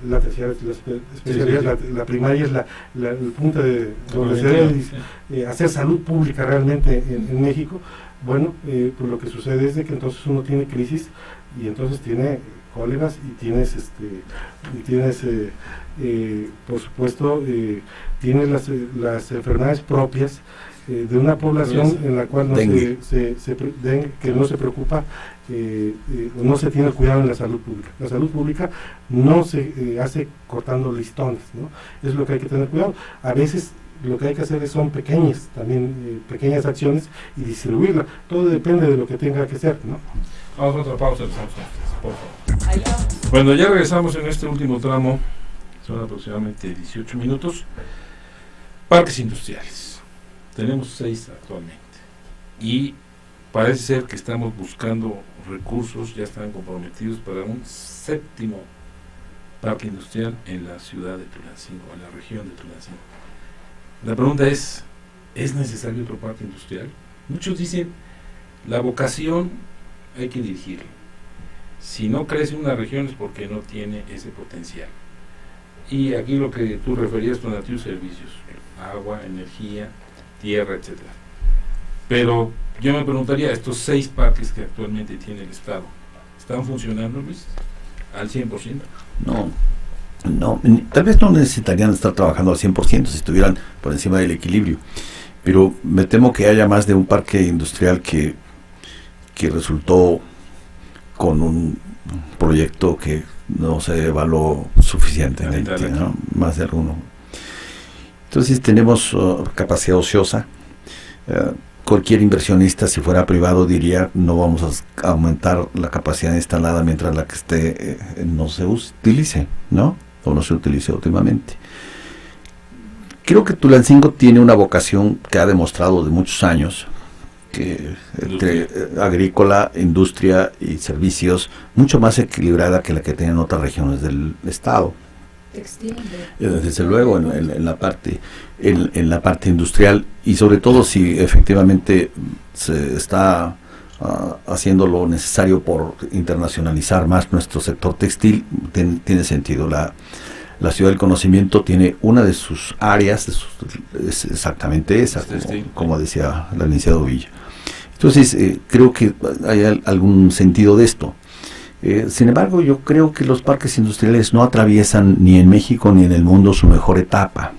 La terciaria es la especialidad, sí. La primaria es el punto de donde se debe hacer salud pública realmente en México. Bueno, pues lo que sucede es de que entonces uno tiene crisis y entonces tiene cóleras y tienes por supuesto tienes las enfermedades propias de una población en la cual no que no se preocupa, no se tiene cuidado en la salud pública. La salud pública no se hace cortando listones, ¿no? Es lo que hay que tener cuidado. A veces lo que hay que hacer son pequeñas acciones y distribuirla. Todo depende de lo que tenga que ser, ¿no? Vamos a otra pausa, por favor. Bueno, ya regresamos en este último tramo, son aproximadamente 18 minutos. Parques industriales. Tenemos 6 actualmente. Y parece ser que estamos buscando recursos, ya están comprometidos para un 7º parque industrial en la ciudad de Tulancingo, en la región de Tulancingo. La pregunta ¿es necesario otro parque industrial? Muchos dicen, la vocación hay que dirigirla. Si no crece una región es porque no tiene ese potencial. Y aquí lo que tú referías con activos servicios, agua, energía, tierra, etcétera. Pero yo me preguntaría, estos 6 parques que actualmente tiene el Estado, ¿están funcionando, Luis, al 100%? No, tal vez no necesitarían estar trabajando al 100% si estuvieran por encima del equilibrio, pero me temo que haya más de un parque industrial que resultó con un proyecto que no se evaluó suficientemente, ¿no? Más de alguno. Entonces tenemos capacidad ociosa. Cualquier inversionista, si fuera privado, diría no vamos a aumentar la capacidad instalada mientras la que esté no se utilice, ¿no? O no se utilice últimamente. Creo que Tulancingo tiene una vocación que ha demostrado de muchos años, que entre agrícola, industria y servicios, mucho más equilibrada que la que tienen otras regiones del estado. Textil, desde luego en la parte industrial, y sobre todo si efectivamente se está haciendo lo necesario por internacionalizar más nuestro sector textil, tiene sentido. La ciudad del conocimiento tiene una de sus áreas, es exactamente esa, como decía la licenciada Villa. Entonces creo que hay algún sentido de esto. Sin embargo, yo creo que los parques industriales no atraviesan ni en México ni en el mundo su mejor etapa.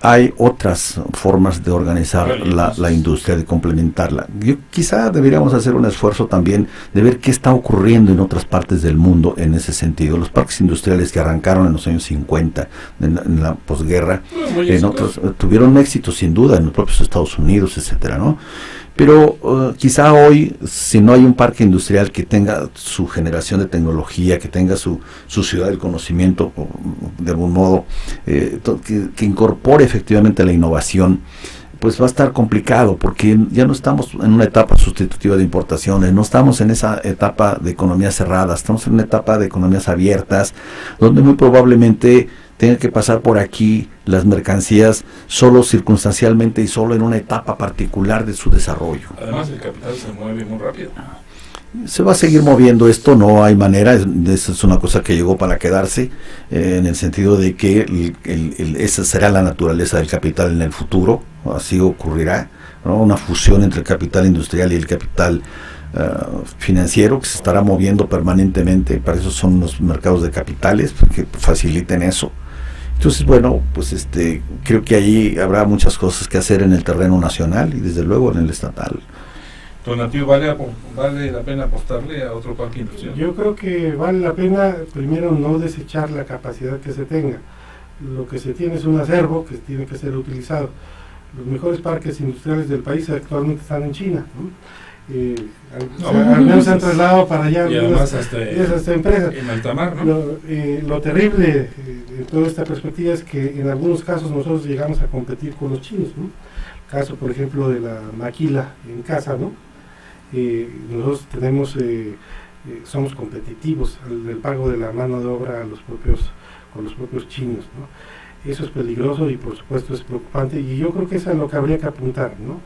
Hay otras formas de organizar la industria, de complementarla. Quizá deberíamos hacer un esfuerzo también de ver qué está ocurriendo en otras partes del mundo en ese sentido. Los parques industriales que arrancaron en los años 50, en la posguerra, tuvieron éxito sin duda en los propios Estados Unidos, etcétera, ¿no? Pero quizá hoy, si no hay un parque industrial que tenga su generación de tecnología, que tenga su ciudad del conocimiento, de algún modo, que incorpore efectivamente la innovación, pues va a estar complicado, porque ya no estamos en una etapa sustitutiva de importaciones, no estamos en esa etapa de economías cerradas, estamos en una etapa de economías abiertas, donde muy probablemente tenga que pasar por aquí las mercancías solo circunstancialmente y solo en una etapa particular de su desarrollo. Además, el capital se mueve muy rápido. Se va a seguir moviendo esto, no hay manera, esa es una cosa que llegó para quedarse, en el sentido de que esa será la naturaleza del capital en el futuro, así ocurrirá, ¿no? Una fusión entre el capital industrial y el capital financiero que se estará moviendo permanentemente. Para eso son los mercados de capitales, que faciliten eso. Entonces, bueno, pues creo que ahí habrá muchas cosas que hacer en el terreno nacional y desde luego en el estatal. Donativo, ¿vale la pena apostarle a otro parque industrial? Yo creo que vale la pena, primero, no desechar la capacidad que se tenga. Lo que se tiene es un acervo que tiene que ser utilizado. Los mejores parques industriales del país actualmente están en China, ¿no? Al menos se han trasladado para allá y además esas empresas. En alta mar, ¿no? Lo terrible de toda esta perspectiva es que en algunos casos nosotros llegamos a competir con los chinos, ¿no? El caso, por ejemplo, de la maquila en casa, ¿no? Nosotros tenemos somos competitivos del pago de la mano de obra con los propios chinos, ¿no? Eso es peligroso y por supuesto es preocupante, y yo creo que eso es lo que habría que apuntar, ¿no?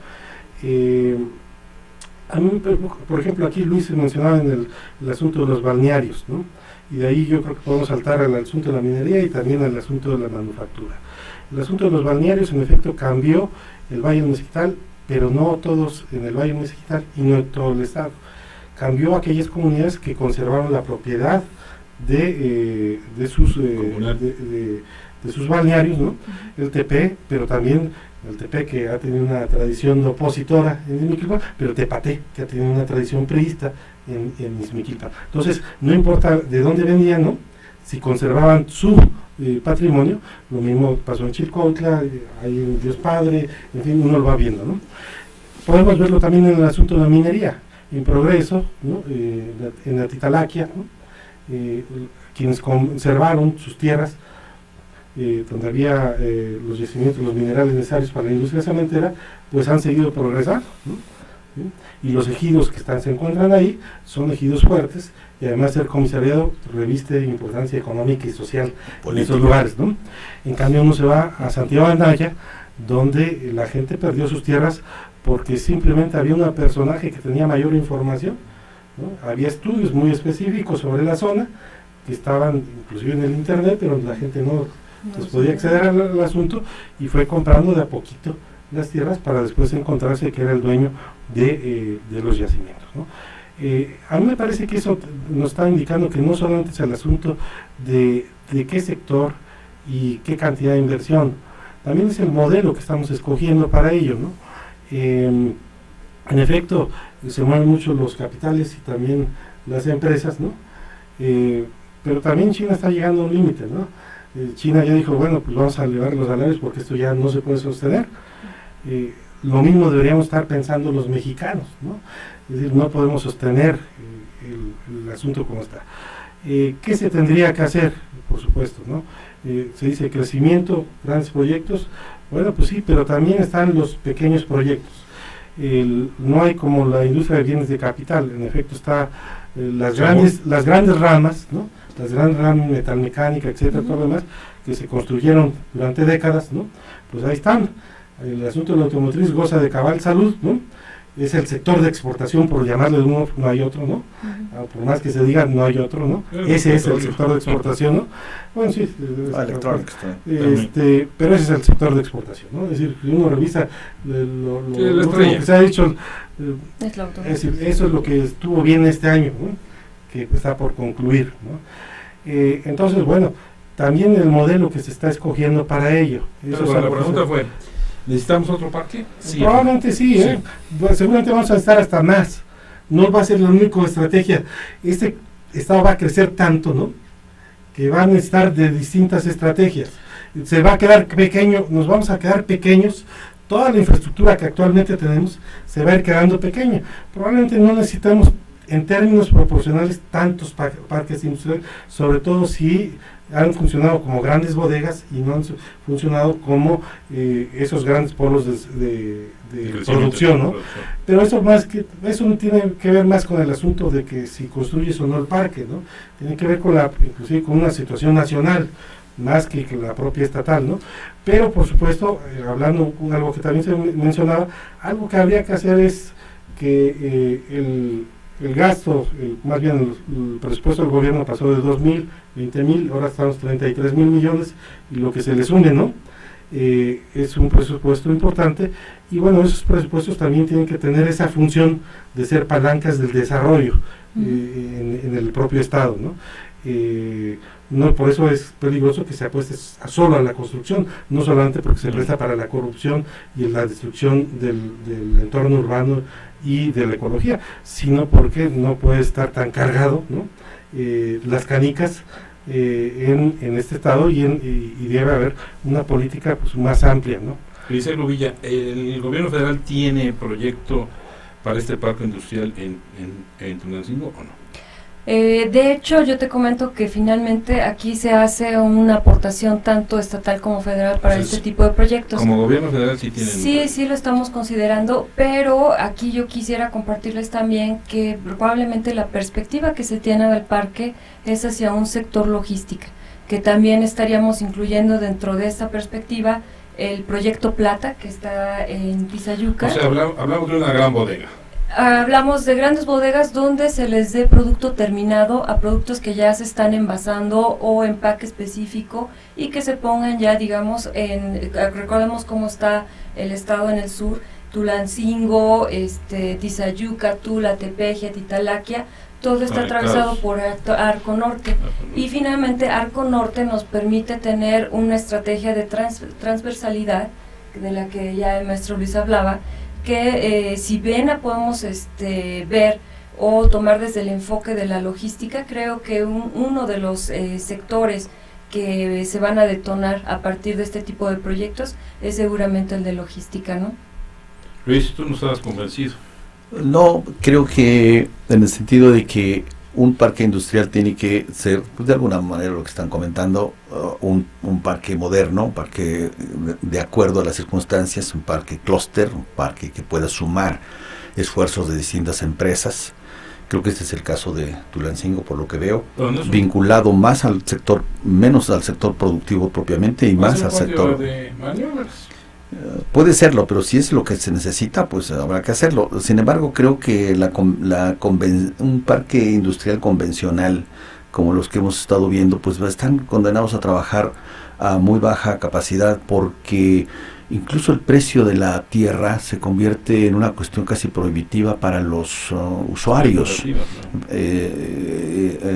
A mí, por ejemplo, aquí Luis mencionaba en el asunto de los balnearios, ¿no? Y de ahí yo creo que podemos saltar al asunto de la minería y también al asunto de la manufactura. El asunto de los balnearios, en efecto, cambió el Valle del Mezquital, pero no todos en el Valle del Mezquital y no en todo el estado. Cambió aquellas comunidades que conservaron la propiedad de sus balnearios, ¿no? El Tepe, pero también el Tepe, que ha tenido una tradición opositora en Izmiquilpan, pero Tepate, que ha tenido una tradición priista en Izmiquilpan. Entonces, no importa de dónde venían, ¿no? Si conservaban su patrimonio, lo mismo pasó en Chilcoutla, hay un Dios Padre, en fin, uno lo va viendo, ¿no? Podemos verlo también en el asunto de la minería, en Progreso, ¿no? En Atitalaquia, ¿no? Quienes conservaron sus tierras, donde había los yacimientos, los minerales necesarios para la industria cementera, pues han seguido progresando, ¿no? ¿Sí? Y los ejidos que se encuentran ahí son ejidos fuertes, y además el comisariado reviste importancia económica y social en esos lugares, ¿no? En cambio uno se va a Santiago de Anaya, donde la gente perdió sus tierras porque simplemente había un personaje que tenía mayor información, ¿no? Había estudios muy específicos sobre la zona que estaban inclusive en el internet, pero la gente no podía acceder al asunto, y fue comprando de a poquito las tierras para después encontrarse que era el dueño de los yacimientos, ¿no? A mí me parece que eso nos está indicando que no solamente es el asunto de qué sector y qué cantidad de inversión, también es el modelo que estamos escogiendo para ello, ¿no? En efecto, se mueven mucho los capitales y también las empresas, ¿no? Pero también China está llegando a un límite, ¿no? China ya dijo, bueno, pues vamos a elevar los salarios porque esto ya no se puede sostener. Lo mismo deberíamos estar pensando los mexicanos, ¿no? Es decir, no podemos sostener el asunto como está. ¿Qué se tendría que hacer? Por supuesto, ¿no? Se dice crecimiento, grandes proyectos. Bueno, pues sí, pero también están los pequeños proyectos. No hay como la industria de bienes de capital, en efecto está las grandes ramas, ¿no? Las grandes ramas, metalmecánica, etcétera, todo lo demás, que se construyeron durante décadas, ¿no? Pues ahí están. El asunto de la automotriz goza de cabal salud, ¿no? Es el sector de exportación, por llamarle de uno, no hay otro, ¿no? Por más que se diga, no hay otro, ¿no? Ese es el sector de exportación, ¿no? Bueno, sí. Pero ese es el sector de exportación, ¿no? Es decir, si uno revisa lo que se ha dicho, es decir, eso es lo que estuvo bien este año, ¿no? Que está por concluir, ¿no? Entonces, bueno, también el modelo que se está escogiendo para ello. Pero la pregunta fue, ¿necesitamos otro parque? Sí, probablemente sí, ¿eh? Bueno, seguramente vamos a estar hasta más. No va a ser la única estrategia. Este estado va a crecer tanto, ¿no? Que va a necesitar de distintas estrategias. Se va a quedar pequeño, nos vamos a quedar pequeños. Toda la infraestructura que actualmente tenemos se va a ir quedando pequeña. Probablemente no necesitamos en términos proporcionales tantos parques industriales, sobre todo si han funcionado como grandes bodegas y no han funcionado como esos grandes polos de producción, ¿no? Pero eso no tiene que ver más con el asunto de que si construyes o no el parque, ¿no? Tiene que ver con inclusive con una situación nacional más que la propia estatal, ¿no? Pero por supuesto, hablando de algo que también se mencionaba, algo que habría que hacer es que el gasto, más bien el presupuesto del gobierno pasó de 2.000, 20.000, ahora estamos 33.000 millones, y lo que se le sume, ¿no? es un presupuesto importante, y bueno, esos presupuestos también tienen que tener esa función de ser palancas del desarrollo en el propio Estado, ¿no? No, por eso es peligroso que se apueste solo a la construcción, no solamente porque se presta para la corrupción y la destrucción del entorno urbano y de la ecología, sino porque no puede estar tan cargado, ¿no? Las canicas en este Estado, y debe haber una política pues más amplia, ¿no? Grisel Uvilla, ¿el gobierno federal tiene proyecto para este parque industrial en Tulancingo o no? De hecho, yo te comento que finalmente aquí se hace una aportación tanto estatal como federal para este tipo de proyectos. Como gobierno federal sí tienen. Sí lo estamos considerando, pero aquí yo quisiera compartirles también que probablemente la perspectiva que se tiene del parque es hacia un sector logística, que también estaríamos incluyendo dentro de esta perspectiva el proyecto Plata, que está en Tizayuca. O sea, hablamos de una gran bodega. Hablamos de grandes bodegas donde se les dé producto terminado a productos que ya se están envasando o empaque específico, y que se pongan ya, digamos, recordemos cómo está el estado en el sur: Tulancingo, Tizayuca, Tula, Tepeji, Titalaquia, todo está atravesado por Arco Norte, y finalmente Arco Norte nos permite tener una estrategia de transversalidad, de la que ya el maestro Luis hablaba, que si bien la podemos ver o tomar desde el enfoque de la logística, creo que uno de los sectores que se van a detonar a partir de este tipo de proyectos es seguramente el de logística, ¿no? Luis, tú no estabas convencido. No, creo que en el sentido de que un parque industrial tiene que ser, pues, de alguna manera lo que están comentando, un parque moderno, un parque de acuerdo a las circunstancias, un parque clúster, un parque que pueda sumar esfuerzos de distintas empresas. Creo que este es el caso de Tulancingo, por lo que veo, vinculado más al sector, menos al sector productivo propiamente y más al sector de maniobras. Puede serlo, pero si es lo que se necesita, pues habrá que hacerlo. Sin embargo, creo que un parque industrial convencional, como los que hemos estado viendo, pues están condenados a trabajar a muy baja capacidad, porque incluso el precio de la tierra se convierte en una cuestión casi prohibitiva para los usuarios.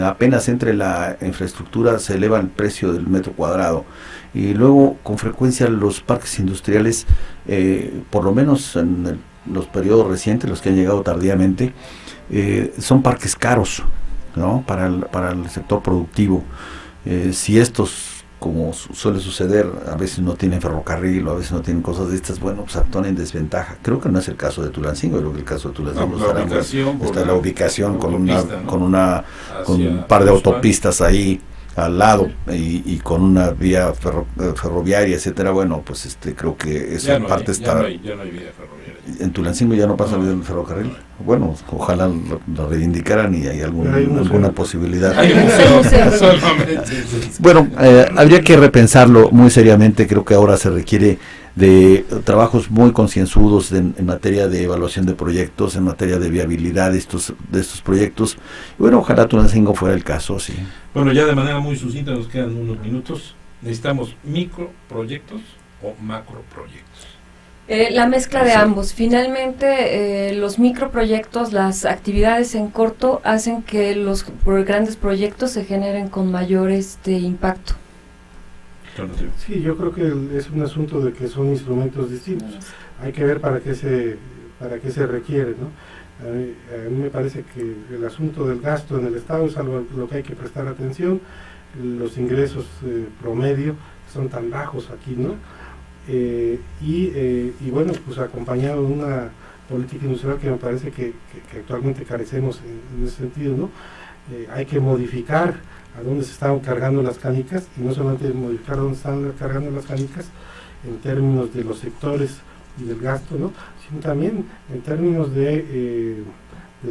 Apenas entre la infraestructura se eleva el precio del metro cuadrado. Y luego, con frecuencia, los parques industriales, por lo menos en los periodos recientes, los que han llegado tardíamente, son parques caros, ¿no? Para el sector productivo. Si estos, como suele suceder, a veces no tienen ferrocarril o a veces no tienen cosas de estas, bueno, pues actúan en desventaja. Creo que no es el caso de Tulancingo. Creo que el caso de Tulancingo está la ubicación con un par de autopistas ahí al lado y con una vía ferroviaria, etcétera. Bueno, pues creo que esa parte está. Ya no hay vía ferroviaria. En Tulancingo ya no pasa el ferrocarril. Bueno, ojalá lo reivindicaran y hay alguna posibilidad. Bueno, habría que repensarlo muy seriamente. Creo que ahora se requiere de trabajos muy concienzudos en materia de evaluación de proyectos, en materia de viabilidad de estos proyectos. Y bueno, ojalá Tulancingo fuera el caso, sí. Bueno, ya de manera muy sucinta, nos quedan unos minutos. ¿Necesitamos microproyectos o macroproyectos? La mezcla de ambos. Finalmente, los microproyectos, las actividades en corto, hacen que los grandes proyectos se generen con mayor impacto. Sí, yo creo que es un asunto de que son instrumentos distintos. Hay que ver para qué se requiere, ¿no? A mí me parece que el asunto del gasto en el Estado es algo a lo que hay que prestar atención. Los ingresos promedio son tan bajos aquí, ¿no? Y bueno, pues acompañado de una política industrial que me parece que actualmente carecemos en ese sentido, ¿no? Hay que modificar a dónde se están cargando las canicas, y no solamente modificar a dónde están cargando las canicas en términos de los sectores y del gasto, ¿no? Sino también en términos del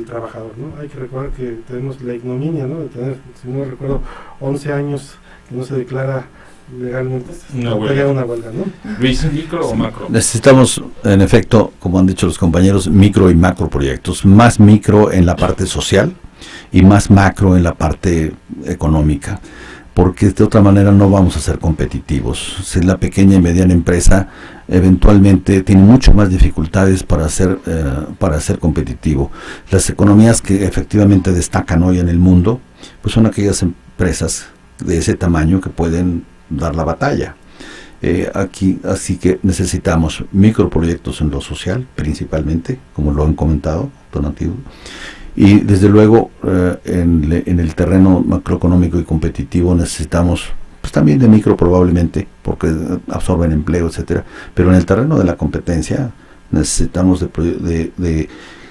trabajador, ¿no? Hay que recordar que tenemos la ignominia, ¿no? De tener, si no recuerdo, 11 años que no se declara legalmente una huelga, ¿no? Luis, ¿micro o macro? Necesitamos, en efecto, como han dicho los compañeros, micro y macro proyectos. Más micro en la parte social y más macro en la parte económica. porque de otra manera no vamos a ser competitivos. Si la pequeña y mediana empresa eventualmente tiene mucho más dificultades para ser competitivo. Las economías que efectivamente destacan hoy en el mundo, pues son aquellas empresas de ese tamaño que pueden dar la batalla. Así que necesitamos microproyectos en lo social, principalmente, como lo han comentado, donativo, y desde luego en el terreno macroeconómico y competitivo necesitamos pues también de micro probablemente, porque absorben empleo, etcétera, pero en el terreno de la competencia necesitamos de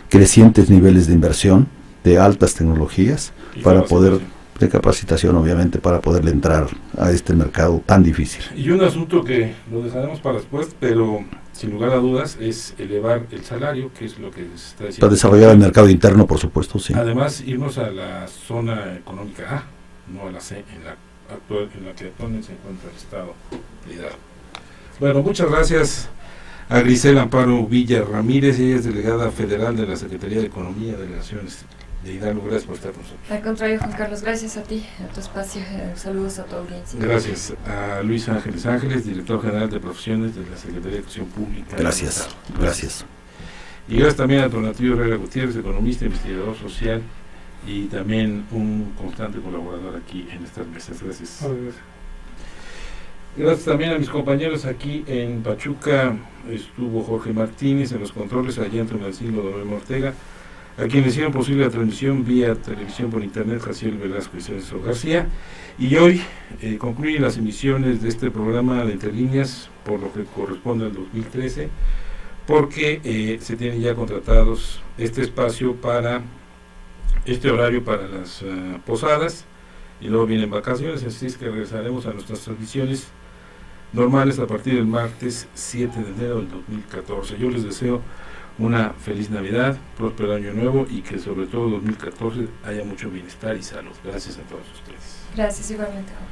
crecientes niveles de inversión, de altas tecnologías, para poder, de capacitación obviamente, para poderle entrar a este mercado tan difícil. Y un asunto que lo dejaremos para después, pero sin lugar a dudas, es elevar el salario, que es lo que se está diciendo. Para desarrollar el mercado interno, por supuesto, sí. Además, irnos a la zona económica A, no a la C, en la que actualmente se encuentra el Estado de Hidalgo. Bueno, muchas gracias a Grisel Amparo Villa Ramírez, ella es delegada federal de la Secretaría de Economía y Delegaciones de Hidalgo. Gracias por estar con nosotros. Al contrario, Juan Carlos, gracias a ti, a tu espacio, saludos a tu audiencia. Gracias a Luis Ángeles, director general de profesiones de la Secretaría de Educación Pública. Gracias, gracias. Y gracias también a Donativo Herrera Gutiérrez, economista, investigador social y también un constante colaborador aquí en estas mesas. Gracias. Gracias también a mis compañeros aquí en Pachuca. Estuvo Jorge Martínez en los controles, allá en Tonalcingo, Don Ortega, a quienes hicieron posible la transmisión vía televisión por internet, Jaciel Velasco y César García. Y hoy concluyen las emisiones de este programa de Entre Líneas, por lo que corresponde al 2013, porque se tienen ya contratados este espacio para este horario para las posadas, y luego vienen vacaciones, así es que regresaremos a nuestras transmisiones normales a partir del martes 7 de enero del 2014. Yo les deseo una feliz Navidad, próspero año nuevo y que sobre todo 2014 haya mucho bienestar y salud. Gracias a todos ustedes. Gracias igualmente, Juan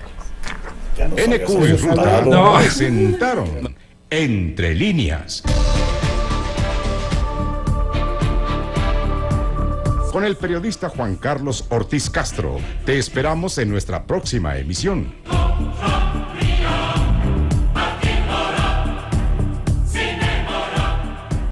Carlos. NQ y Ruta presentaron Entre Líneas, con el periodista Juan Carlos Ortiz Castro. Te esperamos en nuestra próxima emisión.